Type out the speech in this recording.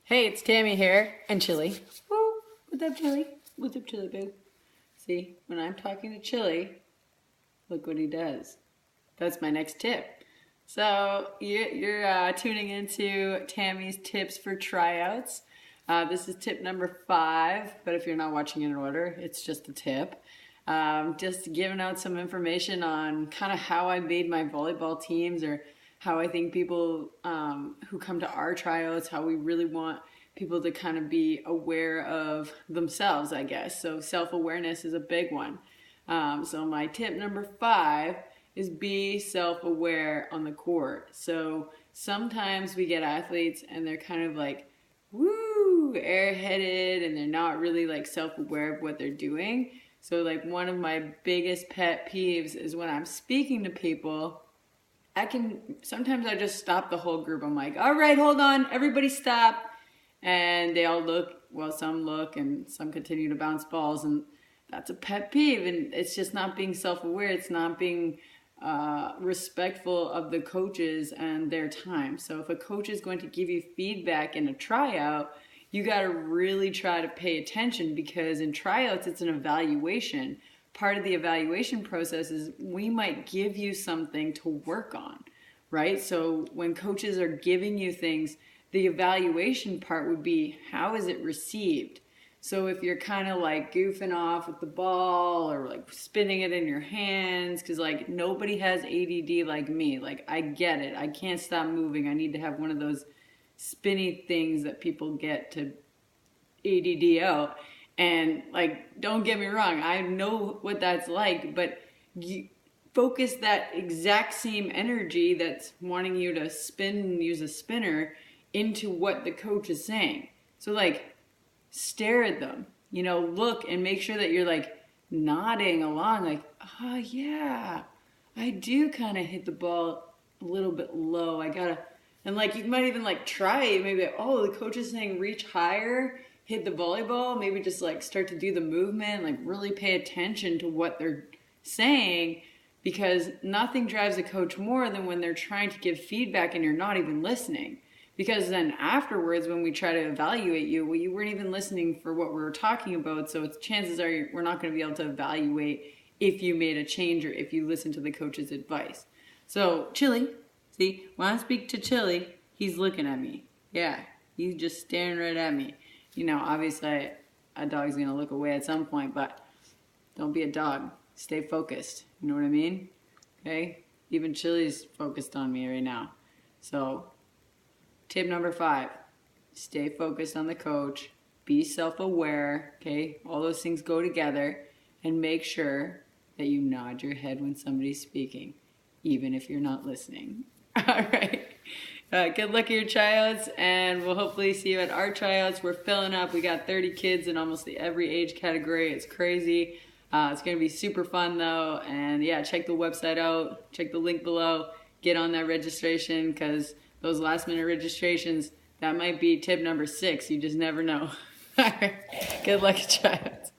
Hey, it's Tammy here, and Chili. Woo! What's up, Chili? What's up, Chili, boo? See, when I'm talking to Chili, look what he does. That's my next tip. So you're tuning into Tammy's tips for tryouts. This is tip number 5, but if you're not watching in order, it's just a tip. Just giving out some information on kind of how I made my volleyball teams, or how I think people who come to our tryouts, how we really want people to kind of be aware of themselves, I guess. So self-awareness is a big one. So my tip number 5 is be self-aware on the court. So sometimes we get athletes and they're kind of like, woo, airheaded, and they're not really like self-aware of what they're doing. So like one of my biggest pet peeves is when I'm speaking to people, sometimes I just stop the whole group. I'm like, all right, hold on, everybody stop. And they all look, well, some look and some continue to bounce balls. And that's a pet peeve. And it's just not being self-aware. It's not being respectful of the coaches and their time. So if a coach is going to give you feedback in a tryout, you got to really try to pay attention, because in tryouts, it's an evaluation. Part of the evaluation process is we might give you something to work on, right? So when coaches are giving you things, the evaluation part would be, how is it received? So if you're kind of like goofing off with the ball or like spinning it in your hands, because like nobody has ADD like me. Like I get it. I can't stop moving. I need to have one of those spinny things that people get to ADD out. And like, don't get me wrong, I know what that's like, but you focus that exact same energy that's wanting you to spin and use a spinner into what the coach is saying. So like, stare at them, look and make sure that you're like nodding along, like, oh yeah, I do kind of hit the ball a little bit low. And like, you might even like try it, maybe, oh, the coach is saying reach higher, hit the volleyball, maybe just like start to do the movement, like really pay attention to what they're saying, because nothing drives a coach more than when they're trying to give feedback and you're not even listening. Because then afterwards, when we try to evaluate you, well, you weren't even listening for what we were talking about, so chances are we're not going to be able to evaluate if you made a change or if you listened to the coach's advice. So, Chili, see, when I speak to Chili, he's looking at me. Yeah, he's just staring right at me. Obviously a dog's going to look away at some point, but don't be a dog. Stay focused. You know what I mean? Okay? Even Chili's focused on me right now. So, tip number 5, stay focused on the coach. Be self-aware. Okay? All those things go together. And make sure that you nod your head when somebody's speaking, even if you're not listening. All right. Good luck at your tryouts, and we'll hopefully see you at our tryouts. We're filling up. We got 30 kids in almost every age category. It's crazy. It's going to be super fun, though. And, yeah, check the website out. Check the link below. Get on that registration, because those last-minute registrations, that might be tip number 6. You just never know. All right. Good luck at tryouts.